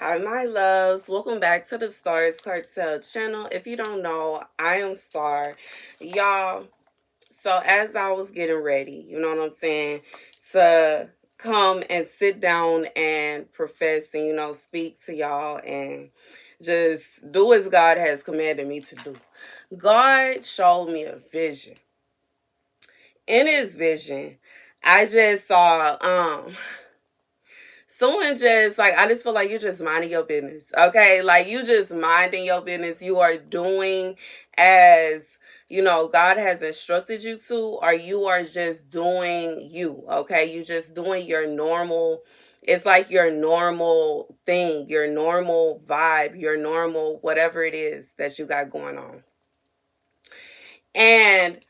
Hi, my loves. Welcome back to the Starscartel channel. If you don't know, I am Star. Y'all, so as I was getting ready, you know what I'm saying, to come and sit down and profess and, speak to y'all and just do as God has commanded me to do. God showed me a vision. In his vision, I just saw, someone just like, I just feel like you're just minding your business. Okay, like you just minding your business. You are doing as God has instructed you to, or you are just doing you. Okay, you just doing your normal. It's like your normal thing, your normal vibe, your normal whatever it is that you got going on. And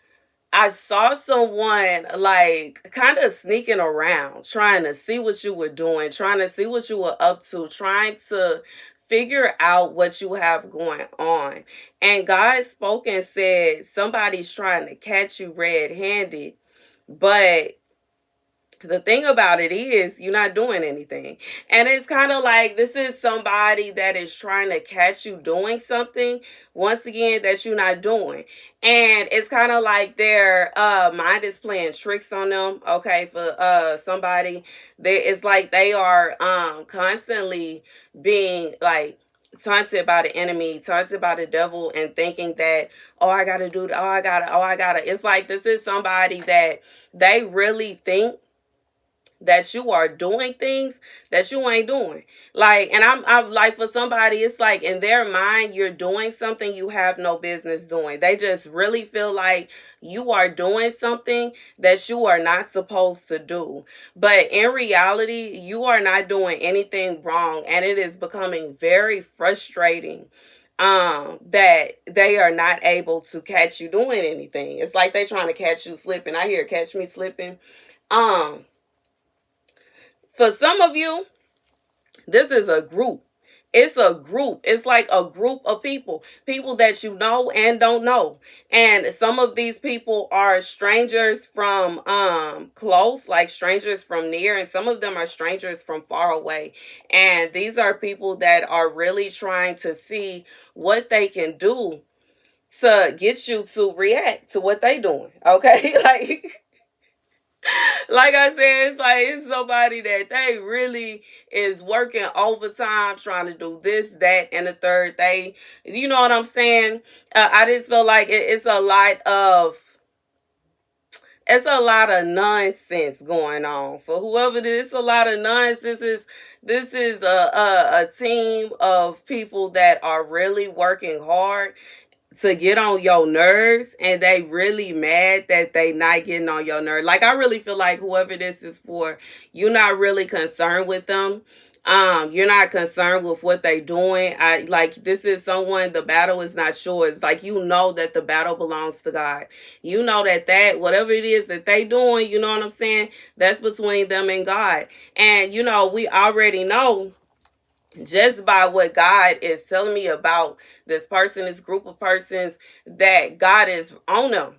I saw someone like kind of sneaking around, trying to see what you were doing, trying to see what you were up to, trying to figure out what you have going on. And God spoke and said, somebody's trying to catch you red handed, but the thing about it is you're not doing anything. And it's kind of like this is somebody that is trying to catch you doing something, once again, that you're not doing. And it's kind of like their mind is playing tricks on them. Okay, for somebody, it's like they are constantly being like taunted by the enemy, taunted by the devil, and thinking that, oh, I gotta do that, oh, I gotta. It's like this is somebody that they really think that you are doing things that you ain't doing. Like, and I'm like, for somebody, it's like in their mind, you're doing something you have no business doing. They just really feel like you are doing something that you are not supposed to do. But in reality, you are not doing anything wrong. And it is becoming very frustrating that they are not able to catch you doing anything. It's like they trying to catch you slipping. I hear catch me slipping. Um for some of you, this is a group. It's a group. It's like a group of people that you know and don't know. And some of these people are strangers from close, like strangers from near, and some of them are strangers from far away. And these are people that are really trying to see what they can do to get you to react to what they doing. Okay? Like I said, it's like it's somebody that they really is working overtime trying to do this, that, and the third. You know what I'm saying? I just feel like it's a lot of nonsense going on for whoever it is. It's a lot of nonsense. This is a team of people that are really working hard to get on your nerves, and they really mad that they not getting on your nerves. Like, I really feel like whoever this is for, you're not really concerned with them. You're not concerned with what they doing. I like this is someone, the battle is not yours. Like, you know that the battle belongs to God. You know that whatever it is that they doing, you know what I'm saying, that's between them and God. And we already know, just by what God is telling me about this person, this group of persons, that God is on them.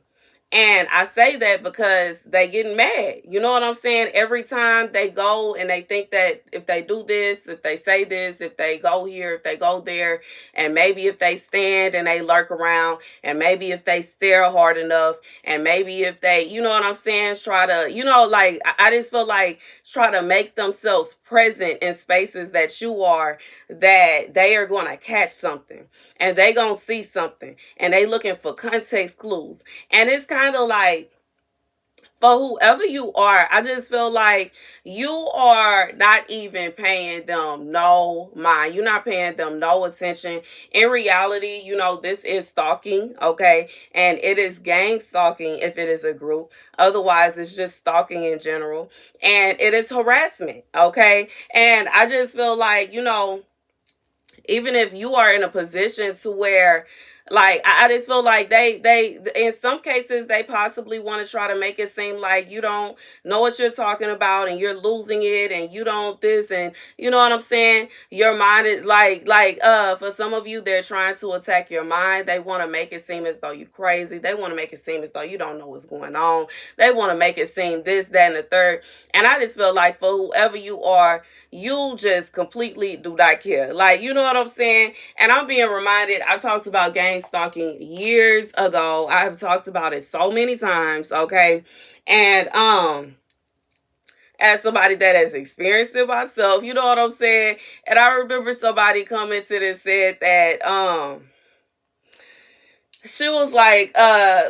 And I say that because they getting mad. You know what I'm saying? Every time they go and they think that if they do this, if they say this, if they go here, if they go there, and maybe if they stand and they lurk around, and maybe if they stare hard enough, and maybe if they, you know what I'm saying, try to, like, I just feel like try to make themselves present in spaces that you are, that they are going to catch something, and they going to see something, and they looking for context clues. And it's kind of like, for whoever you are, I just feel like you are not even paying them no mind. You're not paying them no attention. In reality, this is stalking, okay? And it is gang stalking if it is a group. Otherwise, it's just stalking in general. And it is harassment, okay? And I just feel like, even if you are in a position to where Like I just feel like they in some cases they possibly want to try to make it seem like you don't know what you're talking about and you're losing it and you don't this, and you know what I'm saying? Your mind is for some of you, they're trying to attack your mind. They want to make it seem as though you're crazy. They want to make it seem as though you don't know what's going on. They want to make it seem this, that, and the third. And I just feel like for whoever you are, you just completely do not care. Like, you know what I'm saying? And I'm being reminded, I talked about gang stalking years ago. I have talked about it so many times, okay? And as somebody that has experienced it myself, you know what I'm saying? And I remember somebody commented and said that she was like,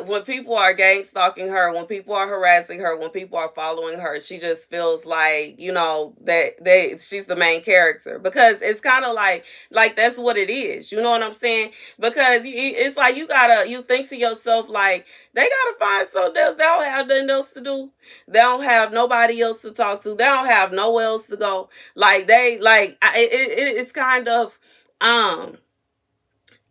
when people are gang stalking her, when people are harassing her, when people are following her, she just feels like, you know, that she's the main character, because it's kind of like that's what it is. You know what I'm saying? Because it's like you think to yourself, like, they gotta find something else. They don't have nothing else to do. They don't have nobody else to talk to. They don't have nowhere else to go. Like it's kind of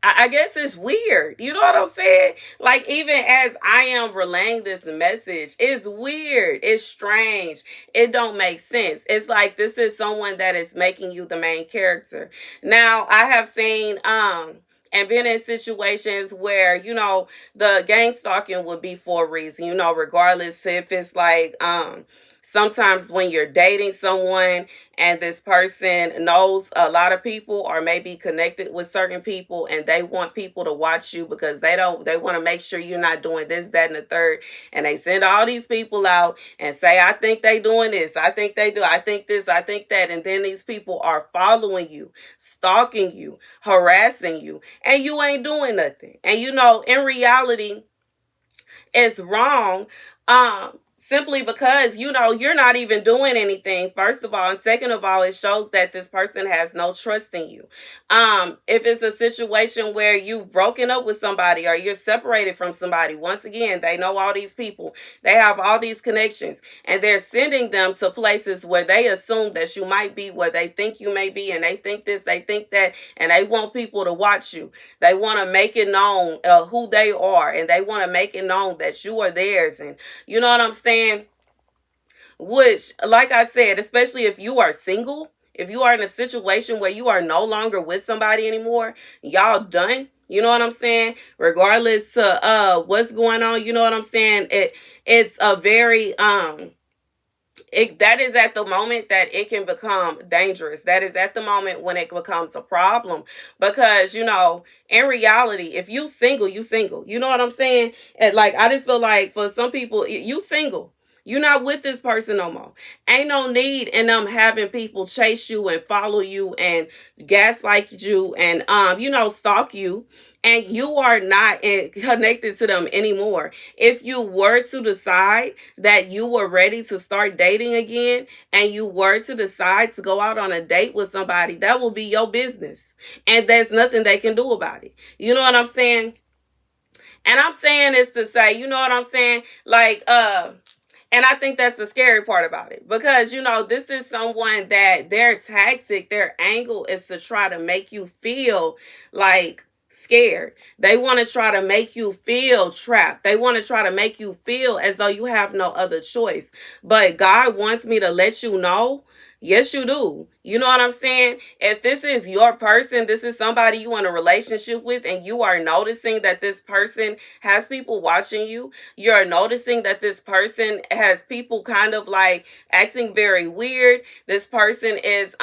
I guess it's weird. You know what I'm saying? Like, even as I am relaying this message, it's weird. It's strange. It don't make sense. It's like this is someone that is making you the main character. Now, I have seen and been in situations where, you know, the gang stalking would be for a reason, you know, regardless if it's like sometimes when you're dating someone and this person knows a lot of people or maybe connected with certain people, and they want people to watch you because they want to make sure you're not doing this, that, and the third, and they send all these people out and say, I think they doing this, I think they do, I think this, I think that, and then these people are following you, stalking you, harassing you, and you ain't doing nothing. And you know, in reality, it's wrong. Simply because, you know, you're not even doing anything, first of all, and second of all, it shows that this person has no trust in you. If it's a situation where you've broken up with somebody or you're separated from somebody, once again, they know all these people, they have all these connections, and they're sending them to places where they assume that you might be, where they think you may be, and they think this, they think that, and they want people to watch you. They want to make it known who they are, and they want to make it known that you are theirs, and you know what I'm saying? Which, like I said, especially if you are single, if you are in a situation where you are no longer with somebody anymore, y'all done. You know what I'm saying? Regardless to what's going on, you know what I'm saying? It's a very that is at the moment that it can become dangerous. That is at the moment when it becomes a problem. Because, you know, in reality, if you single, you single. You know what I'm saying? And like, I just feel like for some people, you single. You're not with this person no more. Ain't no need in them having people chase you and follow you and gaslight you and you know, stalk you, and you are not connected to them anymore. If you were to decide that you were ready to start dating again, and you were to decide to go out on a date with somebody, that will be your business, and there's nothing they can do about it. You know what I'm saying? And I'm saying this to say, you know what I'm saying? Like, and I think that's the scary part about it, because, you know, this is someone that their tactic, their angle is to try to make you feel like scared. They want to try to make you feel trapped. They want to try to make you feel as though you have no other choice. But God wants me to let you know, yes, you do. You know what I'm saying? If this is your person, this is somebody you in a relationship with, and you are noticing that this person has people watching you, you're noticing that this person has people kind of like acting very weird. This person is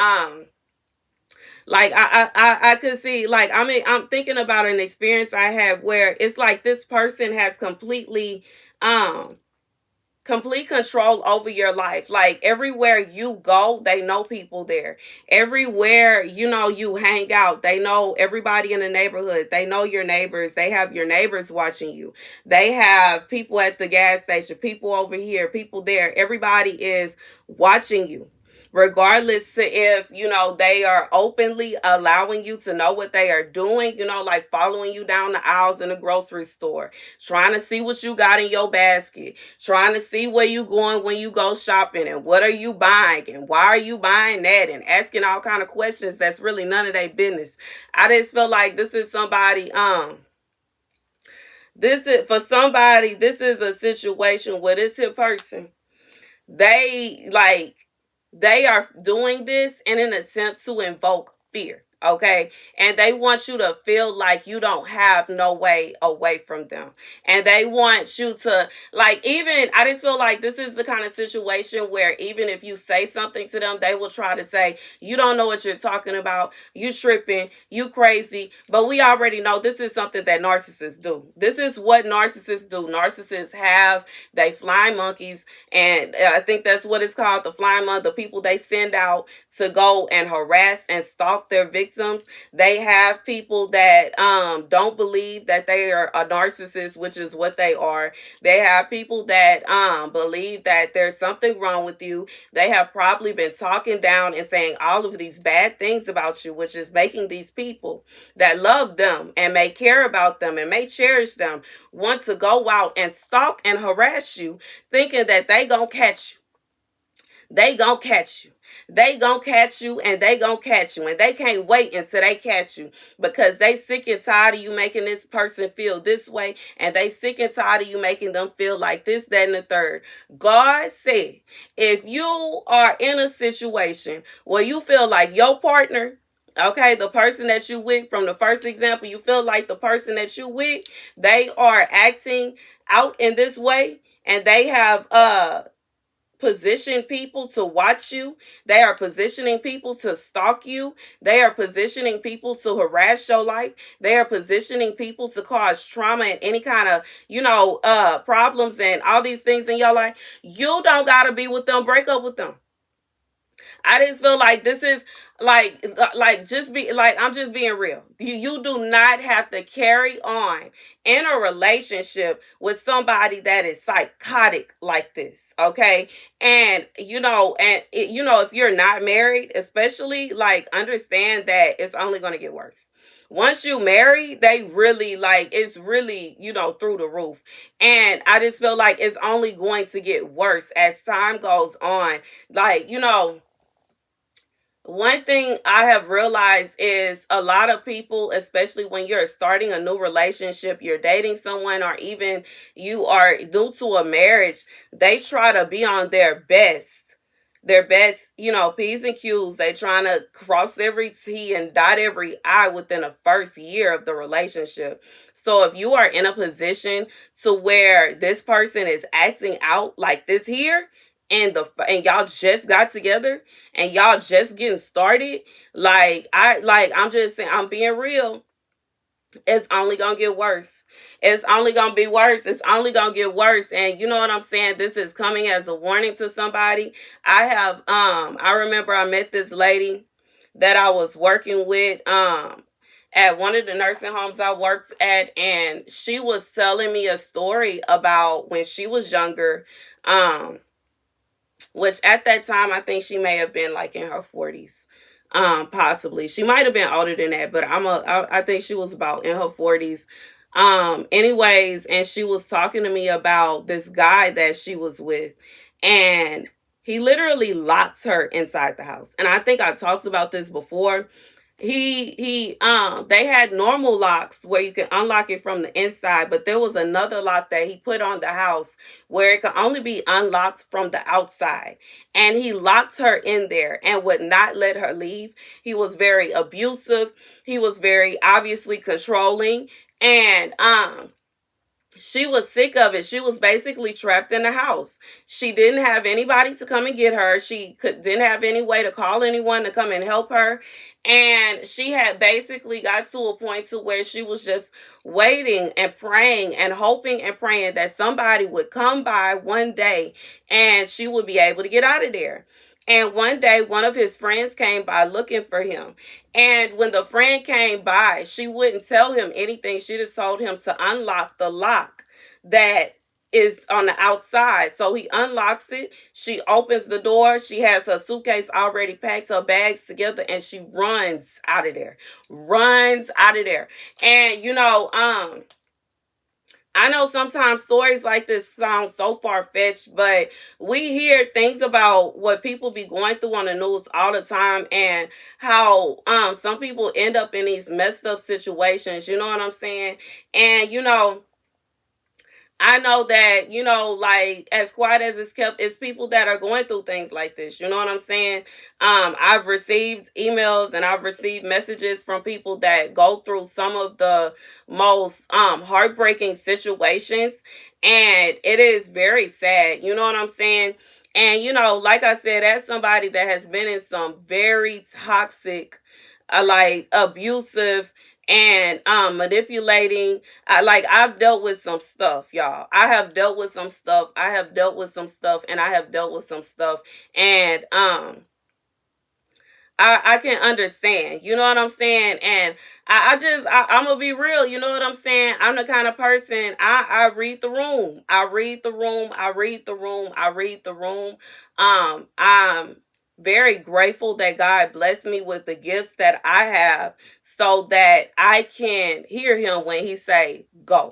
like I could see, like, I mean, I'm thinking about an experience I had where it's like this person has um complete control over your life. Like, everywhere you go, they know people there. Everywhere, you know, you hang out, they know everybody in the neighborhood. They know your neighbors. They have your neighbors watching you. They have people at the gas station, people over here, people there. Everybody is watching you, regardless to if, you know, they are openly allowing you to know what they are doing, you know, like following you down the aisles in the grocery store, trying to see what you got in your basket, trying to see where you going when you go shopping, and what are you buying, and why are you buying that, and asking all kind of questions that's really none of their business. I just feel like this is somebody This is for somebody, this is a situation where this here person, they like they are doing this in an attempt to invoke fear, okay, and they want you to feel like you don't have no way away from them, and they want you to, like, even I just feel like this is the kind of situation where even if you say something to them, they will try to say you don't know what you're talking about, you tripping, you crazy. But we already know this is something that narcissists do. This is what narcissists do. Narcissists have they flying monkeys, and I think that's what it's called, the flying monk, the people they send out to go and harass and stalk their victims. They have people that don't believe that they are a narcissist, which is what they are. They have people that believe that there's something wrong with you. They have probably been talking down and saying all of these bad things about you, which is making these people that love them and may care about them and may cherish them want to go out and stalk and harass you, thinking that they gonna catch you. They gonna catch you. They gonna catch you, and they gonna catch you, and they can't wait until they catch you, because they sick and tired of you making this person feel this way, and they sick and tired of you making them feel like this, that, and the third. God said, if you are in a situation where you feel like your partner, okay, the person that you with, from the first example, you feel like the person that you with, they are acting out in this way, and they have position people to watch you. They are positioning people to stalk you. They are positioning people to harass your life. They are positioning people to cause trauma and any kind of, problems and all these things in your life. You don't gotta be with them. Break up with them. I just feel like this is just be like, I'm just being real. You do not have to carry on in a relationship with somebody that is psychotic like this, okay? And if you're not married, especially, like, understand that it's only going to get worse. Once you marry, they really, like, it's really, through the roof. And I just feel like it's only going to get worse as time goes on. Like, one thing I have realized is a lot of people, especially when you're starting a new relationship, you're dating someone, or even you are new to a marriage, they try to be on their best, P's and Q's. They trying to cross every T and dot every I within the first year of the relationship. So if you are in a position to where this person is acting out like this here, and y'all just got together and y'all just getting started, I'm just saying, I'm being real, it's only gonna get worse. It's only gonna be worse. It's only gonna get worse. And you know what I'm saying? This is coming as a warning to somebody. I remember I met this lady that I was working with at one of the nursing homes I worked at, and she was telling me a story about when she was younger. Which at that time I think she may have been like in her 40s. Possibly. She might have been older than that, but I think she was about in her 40s. Anyways, and she was talking to me about this guy that she was with, and he literally locked her inside the house. And I think I talked about this before. They had normal locks where you can unlock it from the inside, but there was another lock that he put on the house where it could only be unlocked from the outside, and he locked her in there and would not let her leave. He was very abusive. He was very obviously controlling, and she was sick of it. She was basically trapped in the house. She didn't have anybody to come and get her. Didn't have any way to call anyone to come and help her. And she had basically got to a point to where she was just waiting and praying and hoping and praying that somebody would come by one day and she would be able to get out of there. And one day, one of his friends came by looking for him. And when the friend came by, she wouldn't tell him anything. She just told him to unlock the lock that is on the outside. So he unlocks it. She opens the door. She has her suitcase already packed, her bags together, and she runs out of there. Runs out of there. And, I know sometimes stories like this sound so far-fetched, but we hear things about what people be going through on the news all the time, and how some people end up in these messed up situations, you know what I'm saying? And I know that, like as quiet as it's kept, it's people that are going through things like this. You know what I'm saying? I've received emails and I've received messages from people that go through some of the most heartbreaking situations. And it is very sad. You know what I'm saying? And, like I said, as somebody that has been in some very toxic, like abusive and manipulating, I've dealt with some stuff, y'all. I have dealt with some stuff. I have dealt with some stuff and I have dealt with some stuff. And I can understand, you know what I'm saying? And I'm gonna be real, you know what I'm saying? I'm the kind of person, I read the room. I read the room. I read the room. I read the room. I'm very grateful that God blessed me with the gifts that I have so that I can hear him when he say go.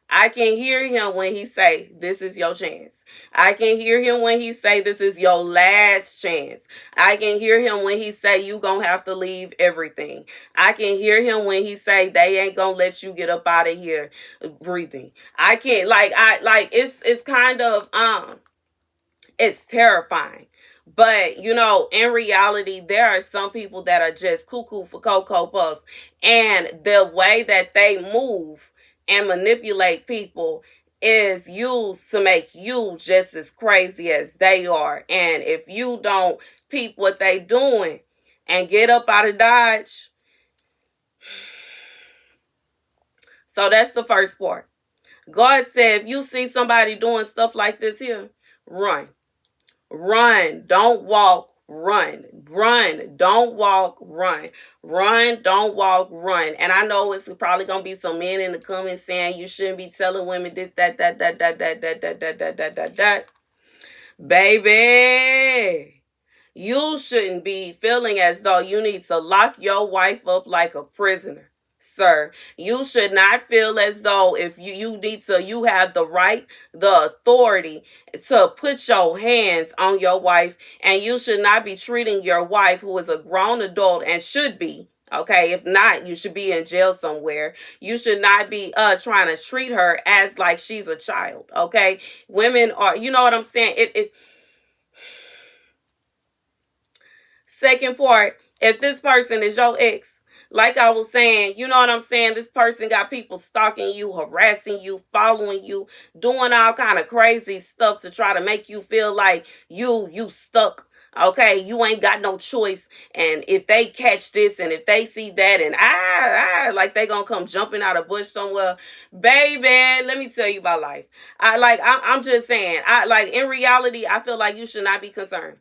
I can hear him when he say, this is your chance. I can hear him when he say, this is your last chance. I can hear him when he say, you gonna have to leave everything. I can hear him when he say, they ain't gonna let you get up out of here breathing. I can't, it's kind of, it's terrifying. But, in reality, there are some people that are just cuckoo for Cocoa Puffs. And the way that they move and manipulate people is used to make you just as crazy as they are. And if you don't peep what they doing and get up out of Dodge, so that's the first part. God said, if you see somebody doing stuff like this here, run. Run, don't walk, run. Run, don't walk, run. Run, don't walk, run. And I know it's probably gonna be some men in the comments saying you shouldn't be telling women this, that. Baby, you shouldn't be feeling as though you need to lock your wife up like a prisoner. Sir, you should not feel as though if you have the right, the authority to put your hands on your wife, and you should not be treating your wife, who is a grown adult and should be, okay, if not, you should be in jail somewhere. You should not be trying to treat her as like she's a child, okay? Women are, you know what I'm saying? It Second part, if this person is your ex, like I was saying, you know what I'm saying? This person got people stalking you, harassing you, following you, doing all kind of crazy stuff to try to make you feel like you stuck. Okay, you ain't got no choice. And if they catch this and if they see that and like they gonna come jumping out of bush somewhere, baby, let me tell you about life. I'm just saying, in reality, I feel like you should not be concerned.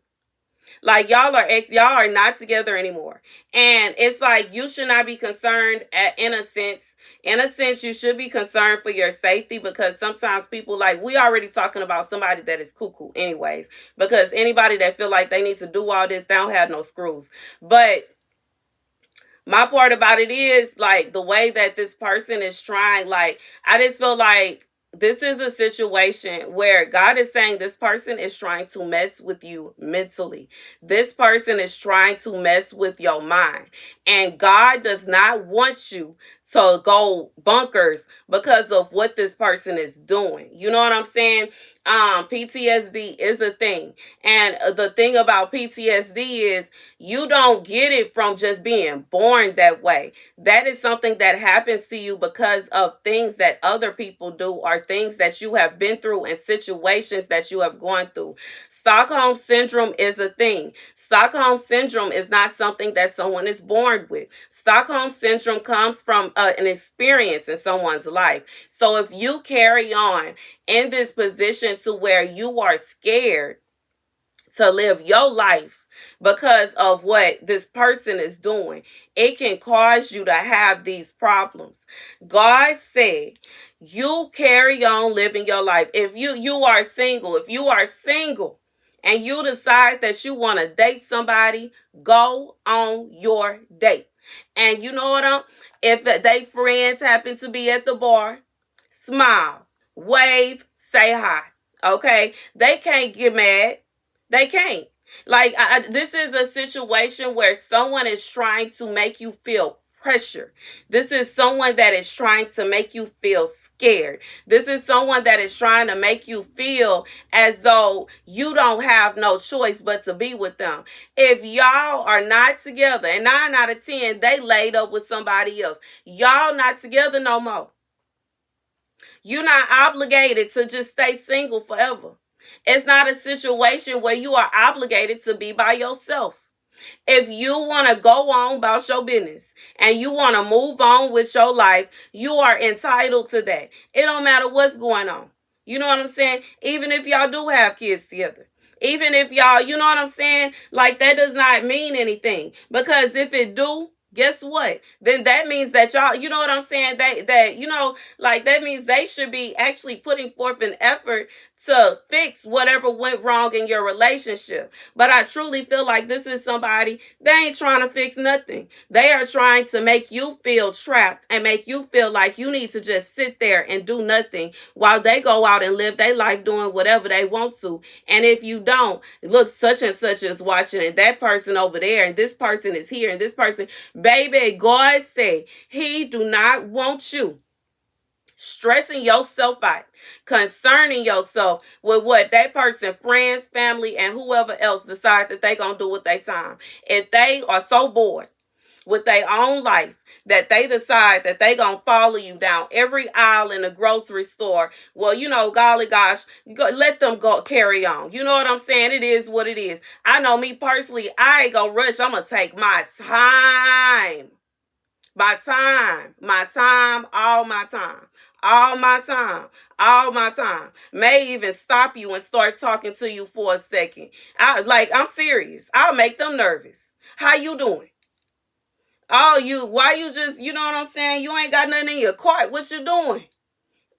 Like y'all are not together anymore. And it's like you should not be concerned in a sense. In a sense, you should be concerned for your safety, because sometimes people, like, we already talking about somebody that is cuckoo anyways. Because anybody that feel like they need to do all this, they don't have no screws. But my part about it is, like, the way that this person is trying, like, I just feel like this is a situation where God is saying this person is trying to mess with you mentally. This person is trying to mess with your mind. And God does not want you to go bunkers because of what this person is doing. You know what I'm saying? PTSD is a thing. And the thing about PTSD is you don't get it from just being born that way. That is something that happens to you because of things that other people do, or things that you have been through and situations that you have gone through. Stockholm syndrome is a thing. Stockholm syndrome is not something that someone is born with. Stockholm syndrome comes from an experience in someone's life. So if you carry on in this position to where you are scared to live your life because of what this person is doing, it can cause you to have these problems. God said, you carry on living your life. If you are single, and you decide that you want to date somebody, go on your date. And you know what? If they friends happen to be at the bar, smile, wave, say hi. Okay? They can't get mad. They can't. Like, this is a situation where someone is trying to make you feel pressure. This is someone that is trying to make you feel scared. This is someone that is trying to make you feel as though you don't have no choice but to be with them. If y'all are not together, and 9 out of 10, they laid up with somebody else, y'all not together no more. You're not obligated to just stay single forever. It's not a situation where you are obligated to be by yourself. If you want to go on about your business and you want to move on with your life, you are entitled to that. It don't matter what's going on. You know what I'm saying? Even if y'all do have kids together. Even if y'all, you know what I'm saying? Like, that does not mean anything. Because if it do, guess what? Then that means that y'all, you know what I'm saying? That you know, like, that means they should be actually putting forth an effort to fix whatever went wrong in your relationship. But I truly feel like this is somebody, they ain't trying to fix nothing. They are trying to make you feel trapped and make you feel like you need to just sit there and do nothing while they go out and live their life doing whatever they want to. And if you don't, look, such and such is watching, and that person over there, and this person is here, and this person, baby, God say he do not want you stressing yourself out, concerning yourself with what that person, friends, family, and whoever else decide that they gonna do with their time. If they are so bored with their own life that they decide that they gonna follow you down every aisle in the grocery store, well, you know, golly gosh, let them go carry on. You know what I'm saying? It is what it is. I know me personally, I ain't gonna rush. I'm gonna take my time. All my time, all my time, all my time. May even stop you and start talking to you for a second. I'm serious. I'll make them nervous. How you doing? Oh, why you just, you know what I'm saying? You ain't got nothing in your cart. What you doing?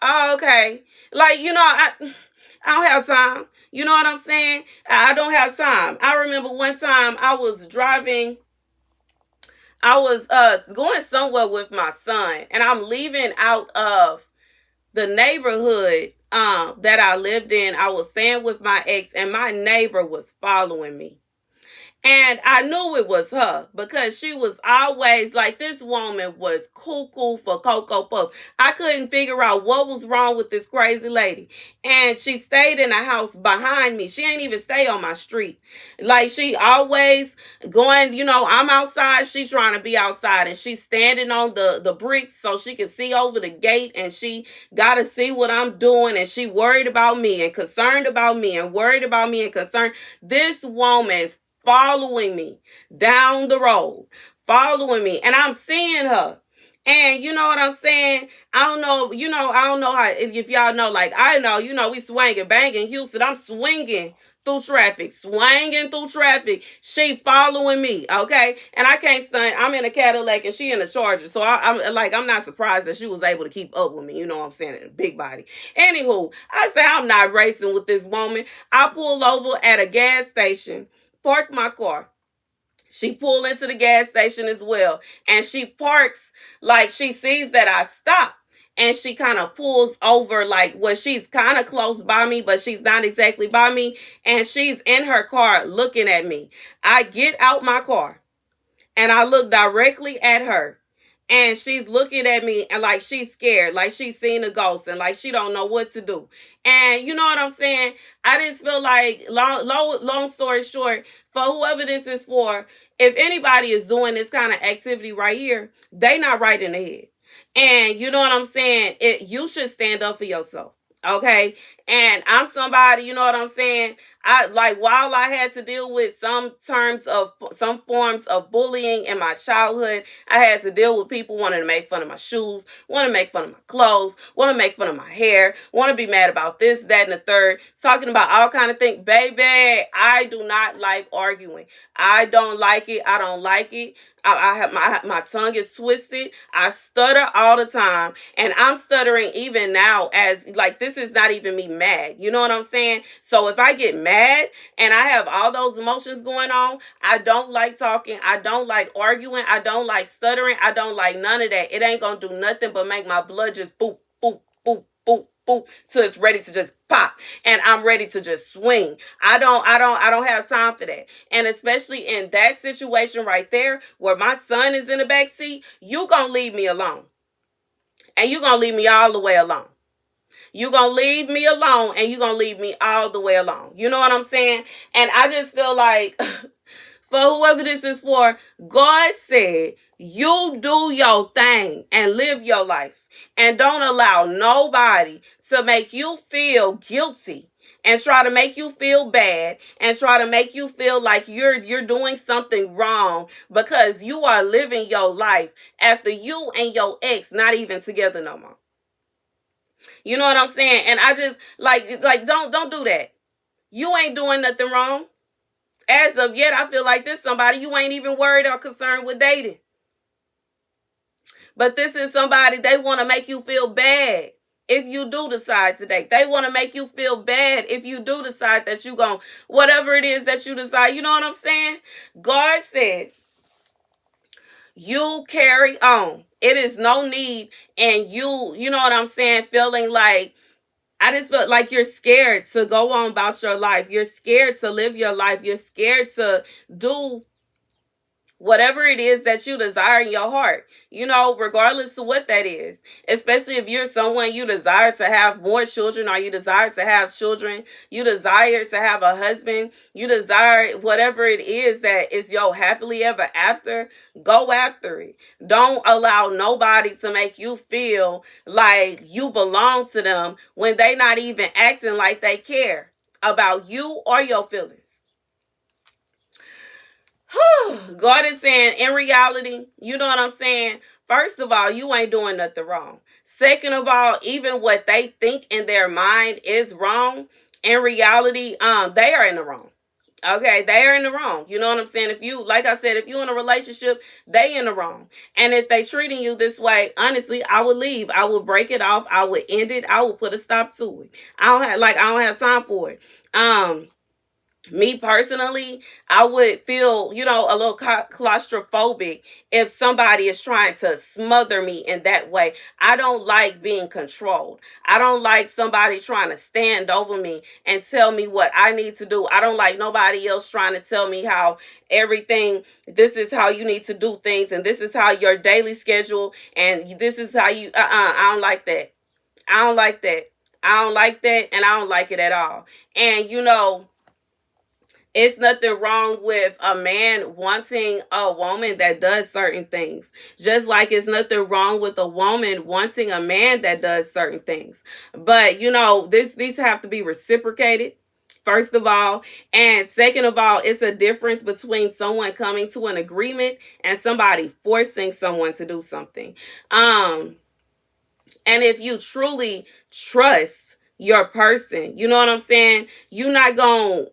Oh, okay. Like, I don't have time. You know what I'm saying? I don't have time. I remember one time I was driving. I was going somewhere with my son, and I'm leaving out of the neighborhood that I lived in. I was staying with my ex, and my neighbor was following me. And I knew it was her because she was always like, this woman was cuckoo for Cocoa Puffs. I couldn't figure out what was wrong with this crazy lady. And she stayed in a house behind me. She ain't even stay on my street. Like, she always going, I'm outside. She trying to be outside. And she's standing on the bricks so she can see over the gate. And she got to see what I'm doing. And she worried about me and concerned about me and worried about me and concerned. This woman's following me down the road, following me, and I'm seeing her. And you know what I'm saying? I don't know how, if y'all know, like I know, we swinging, banging Houston. I'm swinging through traffic, swinging through traffic. She following me, okay? And I can't stunt. I'm in a Cadillac and she in a Charger. So I'm not surprised that she was able to keep up with me. You know what I'm saying? Big body. Anywho, I say I'm not racing with this woman. I pull over at a gas station, park my car. She pulled into the gas station as well. And she parks like she sees that I stop. And she kind of pulls over like where she's kind of close by me, but she's not exactly by me. And she's in her car looking at me. I get out my car and I look directly at her. And she's looking at me and like she's scared, like she's seen a ghost and like she don't know what to do. And you know what I'm saying? I just feel like, long story short, for whoever this is for, if anybody is doing this kind of activity right here, they not right in the head. And you know what I'm saying? You should stand up for yourself. Okay. And I'm somebody, you know what I'm saying? While I had to deal with some forms of bullying in my childhood, I had to deal with people wanting to make fun of my shoes, want to make fun of my clothes, want to make fun of my hair, want to be mad about this, that, and the third, talking about all kind of things. Baby, I do not like arguing. I don't like it. I don't like it. I have my tongue is twisted. I stutter all the time, and I'm stuttering even now as like this is not even me mad. You know what I'm saying? So if I get mad and I have all those emotions going on, I don't like talking. I don't like arguing. I don't like stuttering. I don't like none of that. It ain't gonna do nothing but make my blood just boop, boop, boop, boop, boop, till it's ready to just pop, and I'm ready to just swing. I don't have time for that. And especially in that situation right there, where my son is in the back seat, you gonna leave me alone, and you gonna leave me all the way alone. You gonna leave me alone, and you gonna leave me all the way alone. You know what I'm saying? And I just feel like for whoever this is for, God said, you do your thing and live your life. And don't allow nobody to make you feel guilty and try to make you feel bad and try to make you feel like you're doing something wrong because you are living your life after you and your ex not even together no more. You know what I'm saying? And I just like don't do that. You ain't doing nothing wrong. As of yet, I feel like this somebody you ain't even worried or concerned with dating. But this is somebody they want to make you feel bad if you do decide to date. They want to make you feel bad if you do decide that you gon' whatever it is that you decide. You know what I'm saying? God said, you carry on. It is no need, and you know what I'm saying, feeling like I just felt like you're scared to go on about your life. You're scared to live your life. You're scared to do whatever it is that you desire in your heart, you know, regardless of what that is. Especially if you're someone you desire to have more children, or you desire to have children, you desire to have a husband, you desire whatever it is that is your happily ever after, go after it. Don't allow nobody to make you feel like you belong to them when they not even acting like they care about you or your feelings. God is saying, in reality, you know what I'm saying? First of all, you ain't doing nothing wrong. Second of all, even what they think in their mind is wrong, in reality, they are in the wrong. Okay, they are in the wrong. You know what I'm saying? If you, like I said, if you in a relationship, they in the wrong. And if they treating you this way, honestly, I would leave. I would break it off. I would end it. I would put a stop to it. I don't have time for it. Me personally, I would feel, you know, a little claustrophobic if somebody is trying to smother me in that way. I don't like being controlled. I don't like somebody trying to stand over me and tell me what I need to do. I don't like nobody else trying to tell me how everything, this is how you need to do things, and this is how your daily schedule, and this is how you, I don't like that. I don't like that. I don't like that, and I don't like it at all. And, you know, it's nothing wrong with a man wanting a woman that does certain things. Just like it's nothing wrong with a woman wanting a man that does certain things. But, you know, these have to be reciprocated, first of all. And second of all, it's a difference between someone coming to an agreement and somebody forcing someone to do something. And if you truly trust your person, you know what I'm saying? You're not going to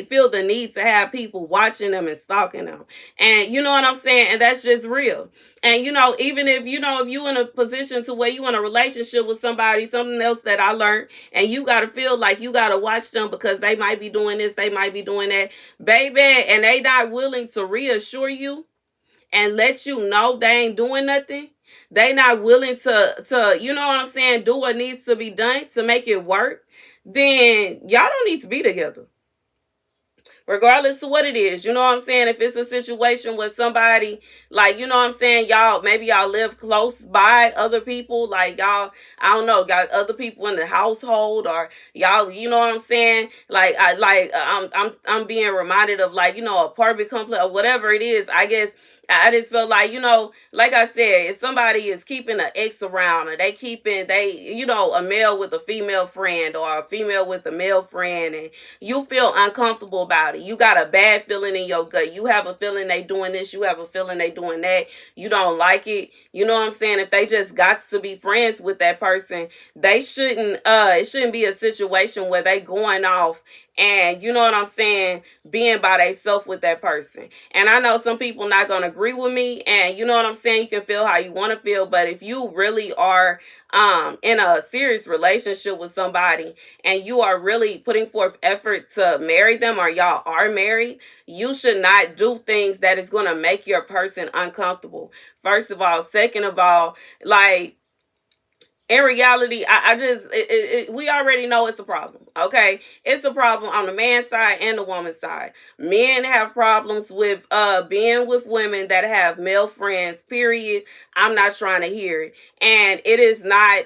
feel the need to have people watching them and stalking them. And you know what I'm saying? And that's just real. And you know, even if you know, if you in a position to where you in a relationship with somebody, something else that I learned, and you got to feel like you got to watch them because they might be doing this, they might be doing that, baby, and they not willing to reassure you and let you know they ain't doing nothing. They not willing to you know what I'm saying, do what needs to be done to make it work. Then y'all don't need to be together, regardless of what it is. You know what I'm saying? If it's a situation with somebody, like, you know what I'm saying, y'all, maybe y'all live close by other people, like y'all, I don't know, got other people in the household, or y'all, you know what I'm saying, like I'm being reminded of, like, you know, apartment complex or whatever it is. I guess I just feel like, you know, like I said, if somebody is keeping an ex around, or you know, a male with a female friend, or a female with a male friend, and you feel uncomfortable about it, you got a bad feeling in your gut, you have a feeling they doing this, you have a feeling they doing that, you don't like it, you know what I'm saying, if they just got to be friends with that person, they shouldn't, it shouldn't be a situation where they going off and, you know what I'm saying, being by themselves with that person. And I know some people not going to agree with me, and you know what I'm saying, you can feel how you want to feel, but if you really are in a serious relationship with somebody, and you are really putting forth effort to marry them, or y'all are married, you should not do things that is going to make your person uncomfortable, first of all. Second of all, like, in reality, I just we already know it's a problem. Okay, it's a problem on the man's side and the woman's side. Men have problems with being with women that have male friends. Period. I'm not trying to hear it, and it is not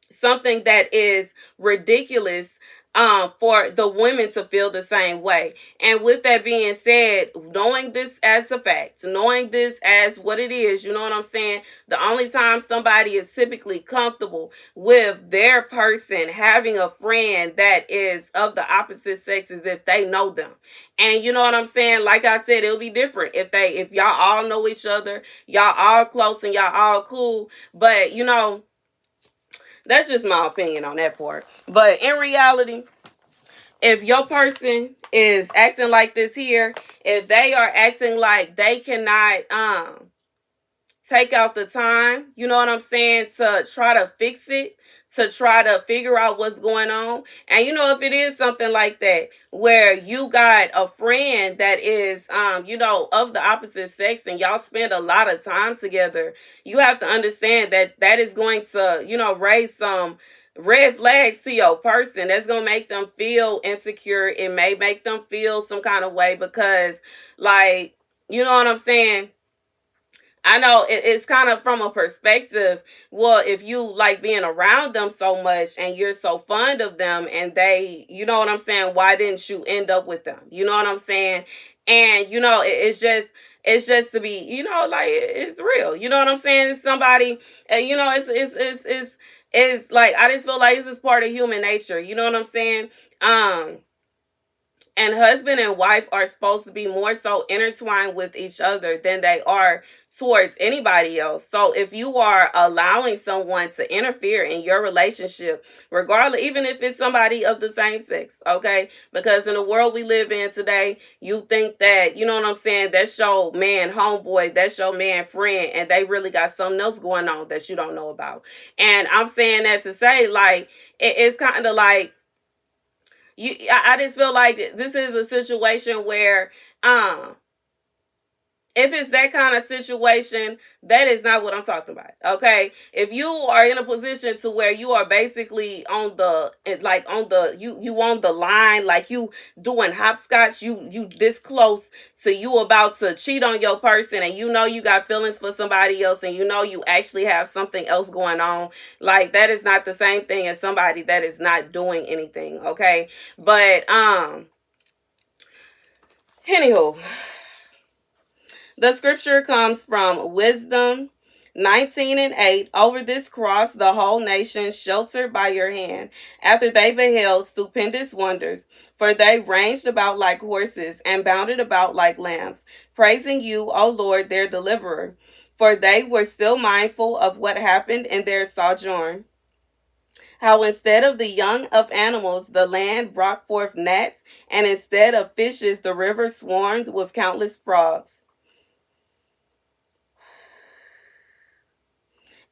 something that is ridiculous for the women to feel the same way. And with that being said, knowing this as a fact, knowing this as what it is, you know what I'm saying? The only time somebody is typically comfortable with their person having a friend that is of the opposite sex is if they know them. And you know what I'm saying? Like I said, it'll be different if y'all all know each other, y'all all close and y'all all cool. But you know, that's just my opinion on that part. But in reality, if your person is acting like this here, if they are acting like they cannot take out the time, you know what I'm saying, to try to fix it, to try to figure out what's going on. And you know, if it is something like that, where you got a friend that is, you know, of the opposite sex and y'all spend a lot of time together, you have to understand that that is going to, you know, raise some red flags to your person. That's going to make them feel insecure. It may make them feel some kind of way because, like, you know what I'm saying? I know it's kind of from a perspective. Well, if you like being around them so much and you're so fond of them and they, you know what I'm saying? Why didn't you end up with them? You know what I'm saying? And, you know, it's just to be, you know, like it's real. You know what I'm saying? It's somebody, you know, it's like, I just feel like this is part of human nature. You know what I'm saying? Um, and husband and wife are supposed to be more so intertwined with each other than they are towards anybody else. So if you are allowing someone to interfere in your relationship, regardless, even if it's somebody of the same sex, okay? Because in the world we live in today, you think that, you know what I'm saying, that's your man homeboy, that's your man friend, and they really got something else going on that you don't know about. And I'm saying that to say, like, it's kind of like, I just feel like this is a situation where if it's that kind of situation, that is not what I'm talking about. Okay. If you are in a position to where you are basically on the you on the line, like you doing hopscotch, you this close to you about to cheat on your person, and you know you got feelings for somebody else, and you know you actually have something else going on, like that is not the same thing as somebody that is not doing anything. Okay. But anywho, the scripture comes from Wisdom 19:8. Over this cross, the whole nation sheltered by your hand, after they beheld stupendous wonders. For they ranged about like horses and bounded about like lambs, praising you, O Lord, their deliverer. For they were still mindful of what happened in their sojourn. How instead of the young of animals, the land brought forth gnats, and instead of fishes, the river swarmed with countless frogs.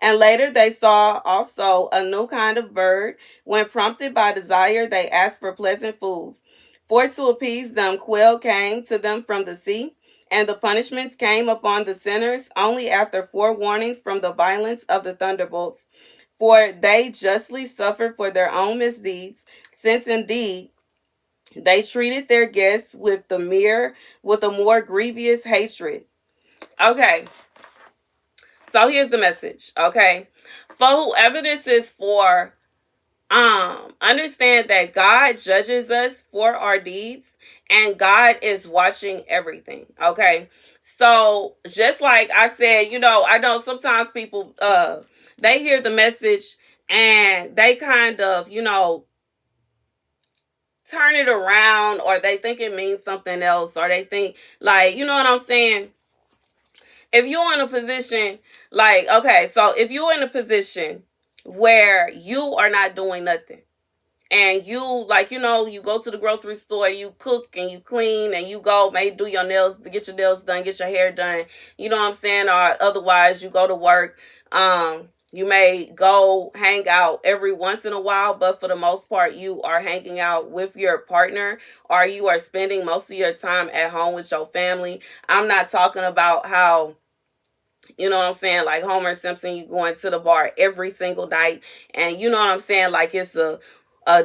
And later they saw also a new kind of bird. When prompted by desire, they asked for pleasant foods. For to appease them, quail came to them from the sea, and the punishments came upon the sinners only after forewarnings from the violence of the thunderbolts. For they justly suffered for their own misdeeds, since indeed they treated their guests with a more grievous hatred. Okay, so here's the message, okay? For whoever this is for, understand that God judges us for our deeds and God is watching everything, okay? So just like I said, you know, I know sometimes people they hear the message and they kind of, you know, turn it around, or they think it means something else, or they think, like, you know what I'm saying? If you're in a position, like, okay, so if you're in a position where you are not doing nothing, and you, like, you know, you go to the grocery store, you cook and you clean, and you go maybe do your nails, get your nails done, get your hair done, you know what I'm saying? Or otherwise you go to work, you may go hang out every once in a while, but for the most part you are hanging out with your partner, or you are spending most of your time at home with your family. I'm not talking about how You know what I'm saying? Like Homer Simpson, you going to the bar every single night, and you know what I'm saying? Like it's a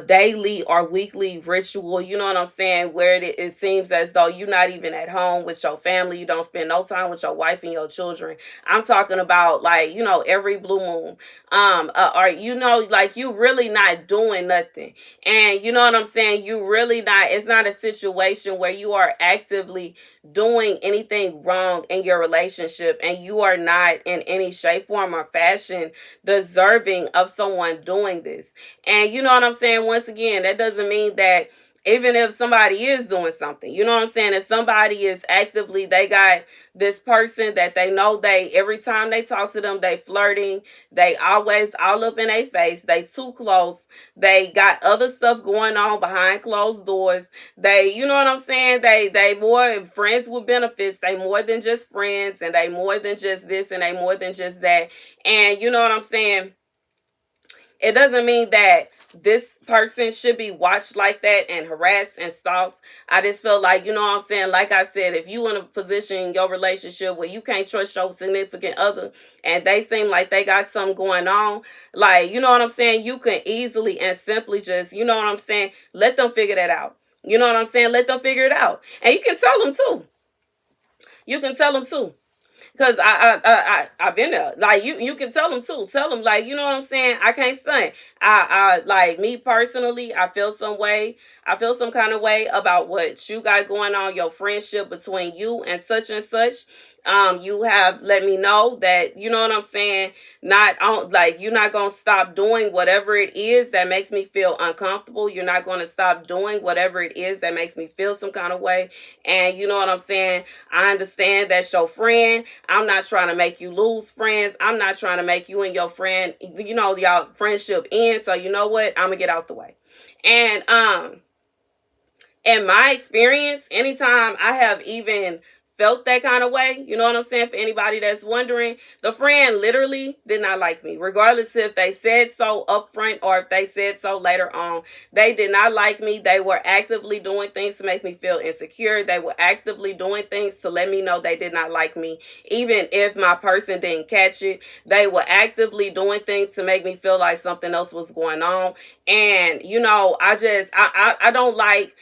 daily or weekly ritual, you know what I'm saying, where it seems as though you're not even at home with your family. You don't spend no time with your wife and your children. I'm talking about like, you know, every blue moon. Or you know, like you really not doing nothing. And you know what I'm saying? You really not, it's not a situation where you are actively doing anything wrong in your relationship and you are not in any shape, form, or fashion deserving of someone doing this. And you know what I'm saying? Once again, that doesn't mean that even if somebody is doing something, you know what I'm saying? If somebody is actively, they got this person that they know, they every time they talk to them, they flirting, they always all up in their face, they too close, they got other stuff going on behind closed doors. They, you know what I'm saying? They more friends with benefits, they more than just friends, and they more than just this, and they more than just that. And you know what I'm saying? It doesn't mean that this person should be watched like that and harassed and stalked. I just feel like, you know what I'm saying? Like I said, if you in a position in your relationship where you can't trust your significant other and they seem like they got something going on, like, you know what I'm saying? You can easily and simply just, you know what I'm saying? Let them figure that out. You know what I'm saying? Let them figure it out. And you can tell them too. You can tell them too. Cause I've been there. Like you can tell them too. Tell them like, you know what I'm saying. I can't stunt. I like me personally. I feel some way. I feel some kind of way about what you got going on. Your friendship between you and such and such. You have let me know that you know what I'm saying. Not on like you're not gonna stop doing whatever it is that makes me feel uncomfortable. You're not gonna stop doing whatever it is that makes me feel some kind of way. And you know what I'm saying. I understand that's your friend. I'm not trying to make you lose friends. I'm not trying to make you and your friend, you know, y'all friendship end. So you know what? I'm gonna get out the way. And in my experience, anytime I have even felt that kind of way, you know what I'm saying? For anybody that's wondering, the friend literally did not like me, regardless if they said so upfront or if they said so later on. They did not like me. They were actively doing things to make me feel insecure. They were actively doing things to let me know they did not like me, even if my person didn't catch it. They were actively doing things to make me feel like something else was going on. And you know, I don't like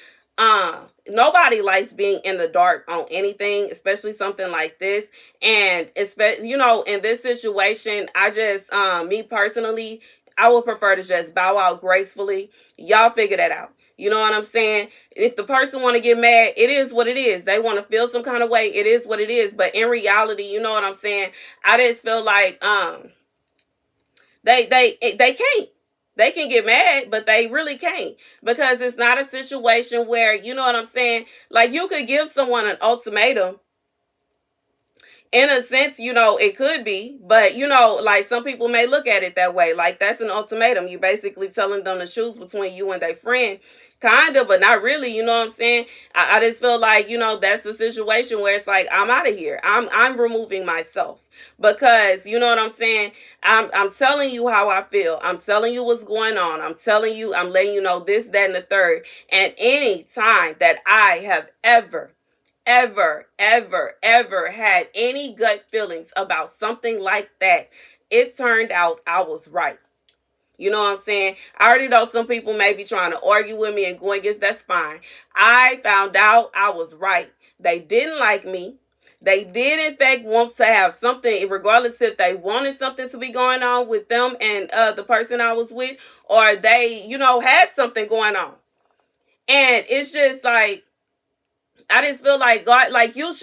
nobody likes being in the dark on anything, especially something like this. And especially, you know, in this situation, I just me personally, I would prefer to just bow out gracefully. Y'all figure that out. You know what I'm saying? If the person want to get mad, it is what it is. They want to feel some kind of way, it is what it is. But in reality, you know what I'm saying? I just feel like they can't. They can get mad, but they really can't, because it's not a situation where, you know what I'm saying? Like you could give someone an ultimatum. In a sense, you know, it could be, but you know, like some people may look at it that way. Like that's an ultimatum. You basically telling them to choose between you and their friend. Kind of, but not really, you know what I'm saying? I just feel like, you know, that's a situation where it's like, I'm out of here. I'm removing myself. Because you know what I'm saying? I'm telling you how I feel. I'm telling you what's going on. I'm telling you, I'm letting you know this, that, and the third. And any time that I have ever had any gut feelings about something like that, it turned out I was right. You know what I'm saying? I already know some people may be trying to argue with me and go against. That's fine. I found out I was right. They didn't like me. They did, in fact, want to have something, regardless if they wanted something to be going on with them and the person I was with, or they, you know, had something going on. And it's just like, I just feel like God, like you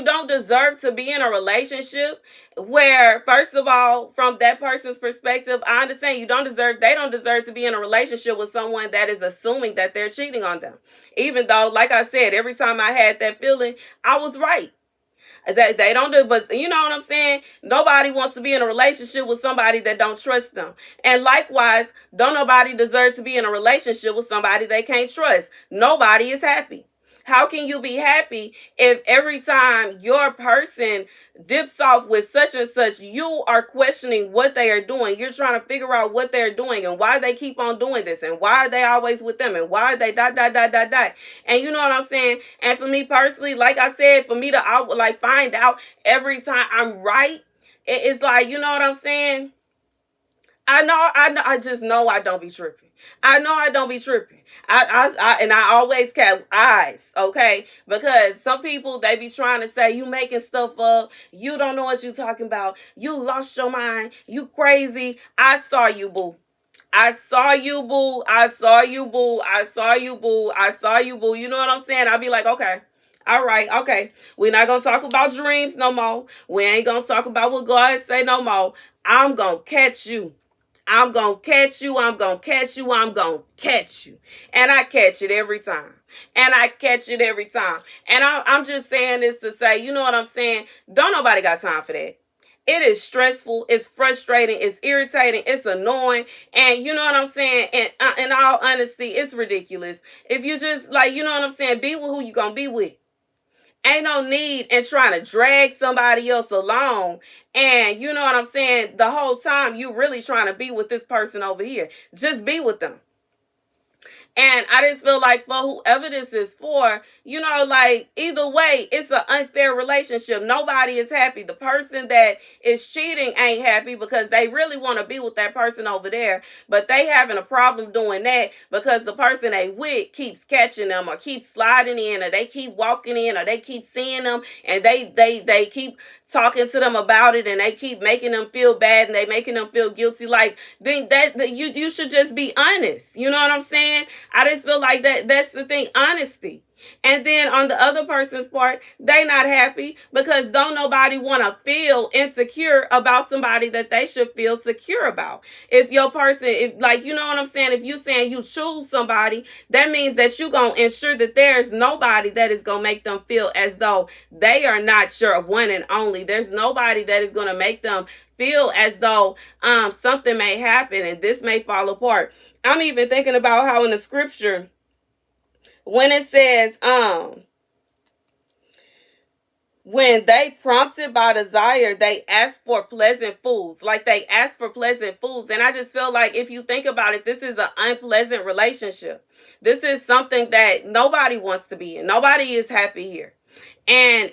don't deserve to be in a relationship where, first of all, from that person's perspective, I understand they don't deserve to be in a relationship with someone that is assuming that they're cheating on them. Even though, like I said, every time I had that feeling, I was right. They don't do, but you know what I'm saying? Nobody wants to be in a relationship with somebody that don't trust them. And likewise, don't nobody deserve to be in a relationship with somebody they can't trust. Nobody is happy. How can you be happy if every time your person dips off with such and such, you are questioning what they are doing? You're trying to figure out what they're doing and why they keep on doing this and why are they always with them and why are they dot dot dot dot dot. And you know what I'm saying? And for me personally, like I said, for me to like find out every time I'm right, it's like, you know what I'm saying? I know, I just know I don't be tripping. I know I don't be tripping. And I always kept eyes, okay? Because some people, they be trying to say, you making stuff up. You don't know what you talking about. You lost your mind. You crazy. I saw you, boo. I saw you, boo. I saw you, boo. I saw you, boo. I saw you, boo. You know what I'm saying? I'll be like, okay. All right, okay. We're not going to talk about dreams no more. We ain't going to talk about what God say no more. I'm going to catch you. I'm going to catch you. I'm going to catch you. I'm going to catch you. And I catch it every time. And I catch it every time. And I'm just saying this to say, you know what I'm saying? Don't nobody got time for that. It is stressful. It's frustrating. It's irritating. It's annoying. And you know what I'm saying? And in all honesty, it's ridiculous. If you just, like, you know what I'm saying? Be with who you going to be with. Ain't no need in trying to drag somebody else along. And you know what I'm saying? The whole time you really trying to be with this person over here. Just be with them. And I just feel like for whoever this is for, you know, like either way, it's an unfair relationship. Nobody is happy. The person that is cheating ain't happy because they really want to be with that person over there, but they having a problem doing that because the person they with keeps catching them or keeps sliding in or they keep walking in or they keep seeing them and they keep talking to them about it and they keep making them feel bad and they making them feel guilty. Like then that you should just be honest. You know what I'm saying? I just feel like that's the thing, honesty. And then on the other person's part, they not happy because don't nobody want to feel insecure about somebody that they should feel secure about. If your person, if like, you know what I'm saying? If you saying you choose somebody, that means that you going to ensure that there's nobody that is going to make them feel as though they are not your one and only. There's nobody that is going to make them feel as though something may happen and this may fall apart. I'm even thinking about how in the scripture, when it says, when they prompted by desire, they ask for pleasant foods. Like they ask for pleasant foods. And I just feel like if you think about it, this is an unpleasant relationship. This is something that nobody wants to be in. Nobody is happy here. And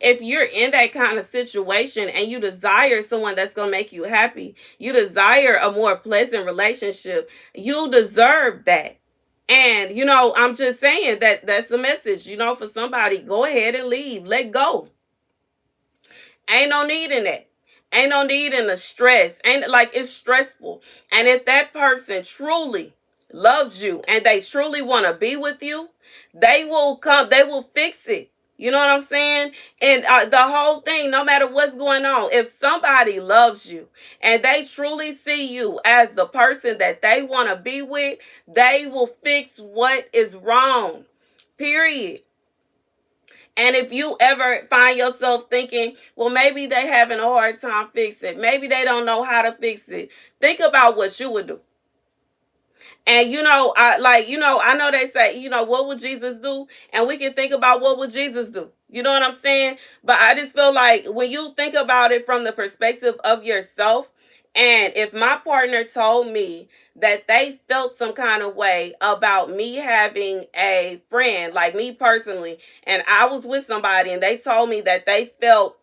if you're in that kind of situation and you desire someone that's going to make you happy, you desire a more pleasant relationship, you deserve that. And, you know, I'm just saying that that's a message, you know, for somebody. Go ahead and leave. Let go. Ain't no need in that. Ain't no need in the stress. Ain't like it's stressful. And if that person truly loves you and they truly want to be with you, they will come, they will fix it. You know what I'm saying? And the whole thing, no matter what's going on, if somebody loves you and they truly see you as the person that they want to be with, they will fix what is wrong. Period. And if you ever find yourself thinking, well, maybe they having a hard time fixing it, maybe they don't know how to fix it, think about what you would do. And, you know, I know they say, you know, what would Jesus do? And we can think about what would Jesus do? You know what I'm saying? But I just feel like when you think about it from the perspective of yourself, and if my partner told me that they felt some kind of way about me having a friend, like me personally, and I was with somebody and they told me that they felt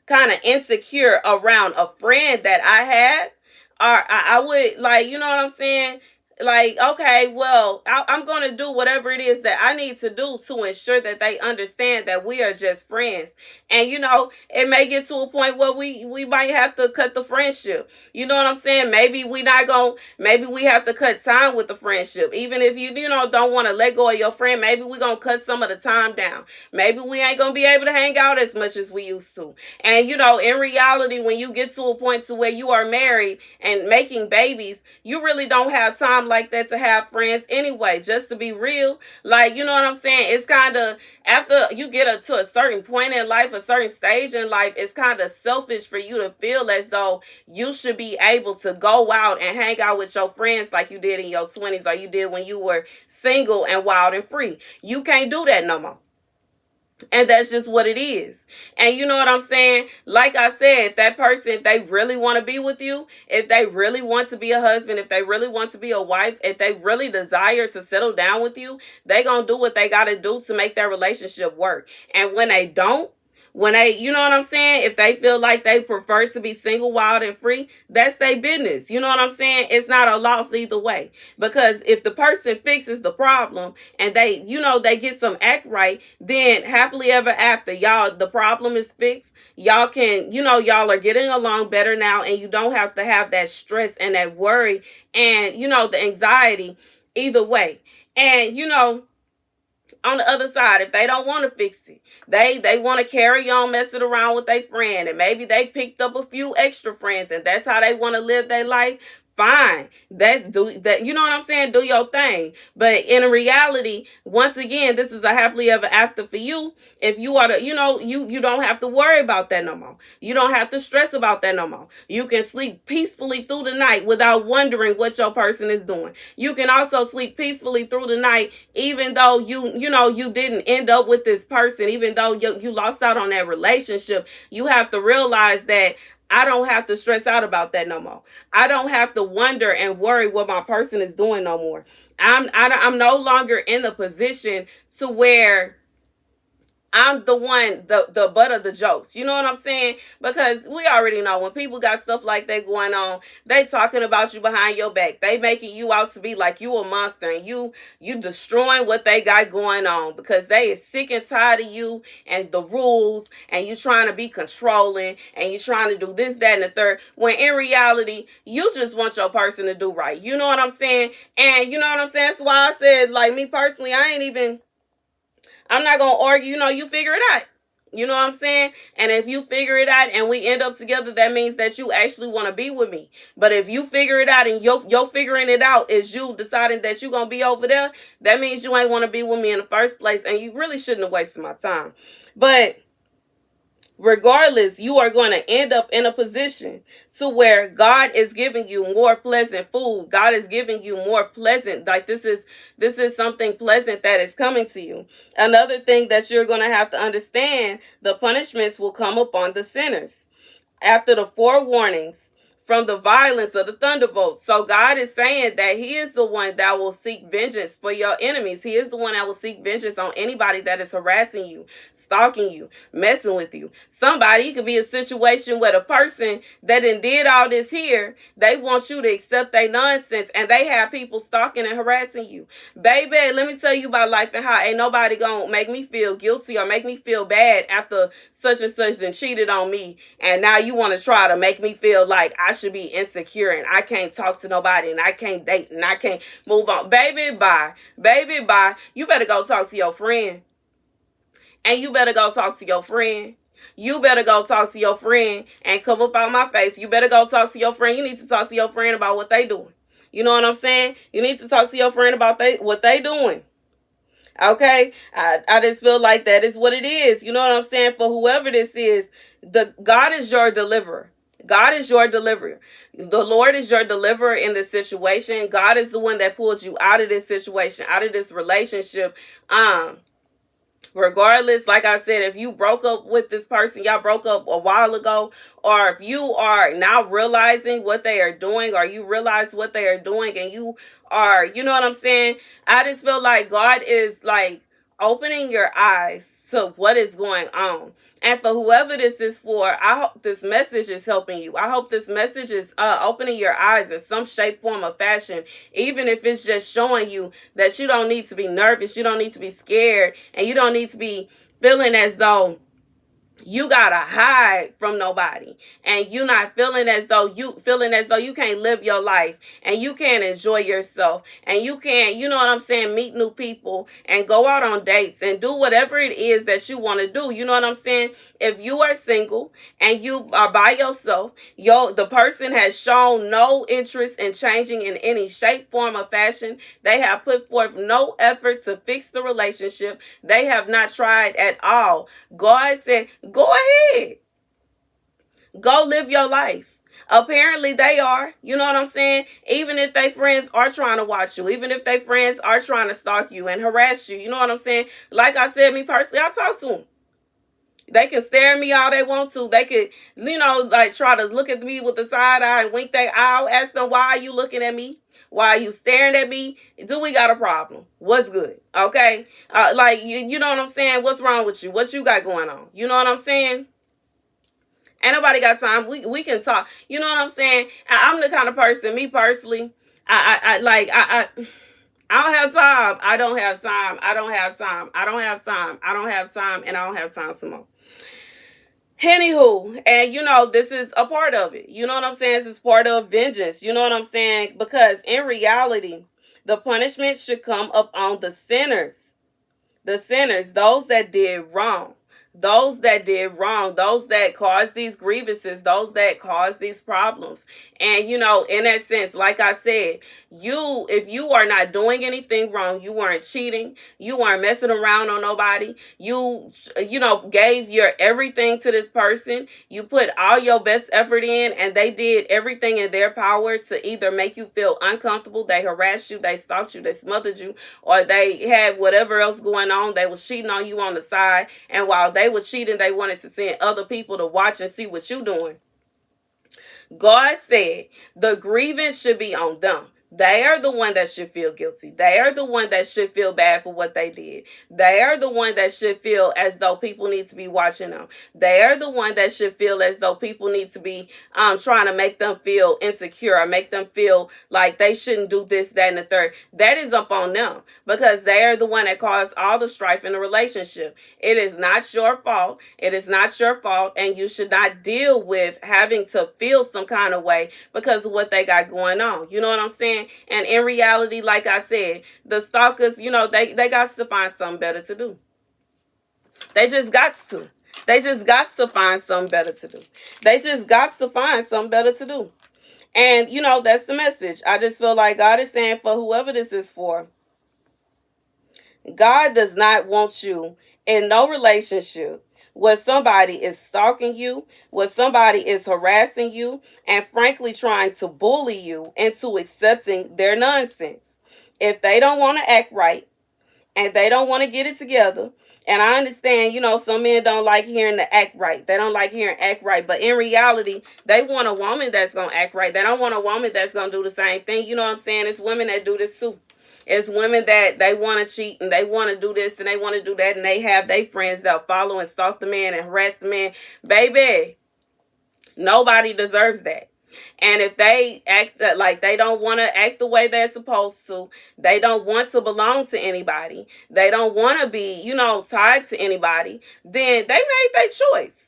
kind of insecure around a friend that I had, or I would, like, you know what I'm saying? Like, okay, well, I'm going to do whatever it is that I need to do to ensure that they understand that we are just friends. And, you know, it may get to a point where we might have to cut the friendship. You know what I'm saying? Maybe we have to cut time with the friendship. Even if you know, don't want to let go of your friend, maybe we're going to cut some of the time down. Maybe we ain't going to be able to hang out as much as we used to. And, you know, in reality, when you get to a point to where you are married and making babies, you really don't have time time like that to have friends anyway, just to be real. Like, you know what I'm saying? It's kind of, after you get to a certain point in life, a certain stage in life, it's kind of selfish for you to feel as though you should be able to go out and hang out with your friends like you did in your 20s or you did when you were single and wild and free. You can't do that no more. And that's just what it is. And you know what I'm saying? Like I said, if that person, if they really want to be with you, if they really want to be a husband, if they really want to be a wife, if they really desire to settle down with you, they gonna do what they gotta do to make that relationship work. And when they don't, when they, you know what I'm saying? If they feel like they prefer to be single, wild, and free, that's their business. You know what I'm saying? It's not a loss either way. Because if the person fixes the problem and they, you know, they get some act right, then happily ever after, y'all, the problem is fixed. Y'all can, you know, y'all are getting along better now, and you don't have to have that stress and that worry and, you know, the anxiety either way. And, you know, on the other side, if they don't want to fix it, they want to carry on messing around with their friend, and maybe they picked up a few extra friends, and that's how they want to live their life. Fine, that, you know what I'm saying? Do your thing. But in reality, once again, this is a happily ever after for you. If you are the, you know, you don't have to worry about that no more. You don't have to stress about that no more. You can sleep peacefully through the night without wondering what your person is doing. You can also sleep peacefully through the night, even though you know, you didn't end up with this person, even though you lost out on that relationship. You have to realize that I don't have to stress out about that no more. I don't have to wonder and worry what my person is doing no more. I'm no longer in the position to where I'm the one, the butt of the jokes. You know what I'm saying? Because we already know when people got stuff like that going on, they talking about you behind your back. They making you out to be like you a monster, and you destroying what they got going on because they is sick and tired of you and the rules, and you trying to be controlling, and you trying to do this, that, and the third. When in reality, you just want your person to do right. You know what I'm saying? And you know what I'm saying? That's why I said, like, me personally, I'm not going to argue. You know, you figure it out. You know what I'm saying? And if you figure it out and we end up together, that means that you actually want to be with me. But if you figure it out and you're figuring it out is you deciding that you're going to be over there, that means you ain't want to be with me in the first place. And you really shouldn't have wasted my time. But regardless, you are going to end up in a position to where God is giving you more pleasant food. God is giving you more pleasant, like this is something pleasant that is coming to you. Another thing that you're going to have to understand, the punishments will come upon the sinners after the forewarnings from the violence of the thunderbolts. So God is saying that he is the one that will seek vengeance for your enemies. He is the one that will seek vengeance on anybody that is harassing you, stalking you, messing with you. Somebody, it could be a situation where the person that did all this here, they want you to accept their nonsense, and they have people stalking and harassing you. Baby, let me tell you about life and how ain't nobody gonna make me feel guilty or make me feel bad after such and such done cheated on me, and now you want to try to make me feel like I should be insecure and I can't talk to nobody and I can't date and I can't move on. Baby, bye. Baby, bye. You better go talk to your friend. And you better go talk to your friend. You better go talk to your friend and come up out my face. You better go talk to your friend. You need to talk to your friend about what they doing. You know what I'm saying? You need to talk to your friend about what they doing. Okay, I just feel like that is what it is. You know what I'm saying? For whoever this is, God is your deliverer. God is your deliverer. The Lord is your deliverer in this situation. God is the one that pulled you out of this situation, out of this relationship. Regardless, like I said, if you broke up with this person, y'all broke up a while ago, or if you are now realizing what they are doing, or you realize what they are doing, and you are, you know what I'm saying? I just feel like God is like opening your eyes to what is going on. And for whoever this is for, I hope this message is helping you. I hope this message is opening your eyes in some shape, form, or fashion, even if it's just showing you that you don't need to be nervous, you don't need to be scared, and you don't need to be feeling as though you gotta hide from nobody, and you not feeling as though you can't live your life, and you can't enjoy yourself, and you can't, you know what I'm saying, meet new people and go out on dates and do whatever it is that you want to do. You know what I'm saying? If you are single and you are by yourself, the person has shown no interest in changing in any shape, form, or fashion. They have put forth no effort to fix the relationship. They have not tried at all. God said, go ahead. Go live your life. Apparently they are. You know what I'm saying? Even if they friends are trying to watch you, even if they friends are trying to stalk you and harass you, you know what I'm saying? Like I said, me personally, I talk to them. They can stare at me all they want to. They could, like try to look at me with the side eye and wink their eye. I'll ask them, why are you looking at me? Why are you staring at me? Do we got a problem? What's good? Okay? Like, you know what I'm saying? What's wrong with you? What you got going on? You know what I'm saying? Ain't nobody got time. We can talk. You know what I'm saying? I'm the kind of person, me personally, I don't have time. I don't have time. I don't have time. I don't have time. I don't have time. And I don't have time some more. Anywho, and this is a part of it. You know what I'm saying? This is part of vengeance. You know what I'm saying? Because in reality, the punishment should come up on the sinners. The sinners, those that did wrong. Those that did wrong, those that caused these grievances, those that caused these problems. And, in that sense, like I said, if you are not doing anything wrong, you weren't cheating, you weren't messing around on nobody, you gave your everything to this person, you put all your best effort in, and they did everything in their power to either make you feel uncomfortable, they harassed you, they stalked you, they smothered you, or they had whatever else going on, they was cheating on you on the side, and while they were cheating, they wanted to send other people to watch and see what you doing. God said the grievance should be on them. They are the one that should feel guilty. They are the one that should feel bad for what they did. They are the one that should feel as though people need to be watching them. They are the one that should feel as though people need to be trying to make them feel insecure or make them feel like they shouldn't do this, that, and the third. That is up on them because they are the one that caused all the strife in the relationship. It is not your fault. It is not your fault, and you should not deal with having to feel some kind of way because of what they got going on. You know what I'm saying? And in reality, like I said, the stalkers, they got to find something better to do. They just got to. They just got to find something better to do. They just got to find something better to do. And, that's the message. I just feel like God is saying for whoever this is for, God does not want you in no relationship where somebody is stalking you, where somebody is harassing you, and frankly trying to bully you into accepting their nonsense. If they don't want to act right and they don't want to get it together, and I understand, some men don't like hearing the act right. They don't like hearing act right. But in reality, they want a woman that's going to act right. They don't want a woman that's going to do the same thing. You know what I'm saying? It's women that do this too. It's women that they want to cheat and they want to do this and they want to do that, and they have their friends that follow and stalk the man and harass the man. Baby, nobody deserves that. And if they act like they don't want to act the way they're supposed to, they don't want to belong to anybody, they don't want to be, tied to anybody, then they made their choice.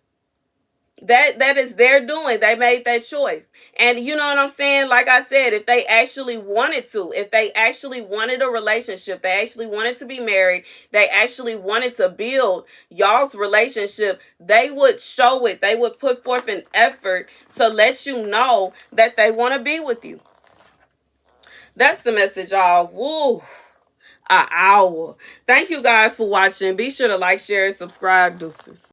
That is their doing. They made that choice. And you know what I'm saying? Like I said, if they actually wanted to, if they actually wanted a relationship, they actually wanted to be married, they actually wanted to build y'all's relationship, they would show it. They would put forth an effort to let you know that they want to be with you. That's the message, y'all. Woo. An hour. Thank you guys for watching. Be sure to like, share, and subscribe. Deuces.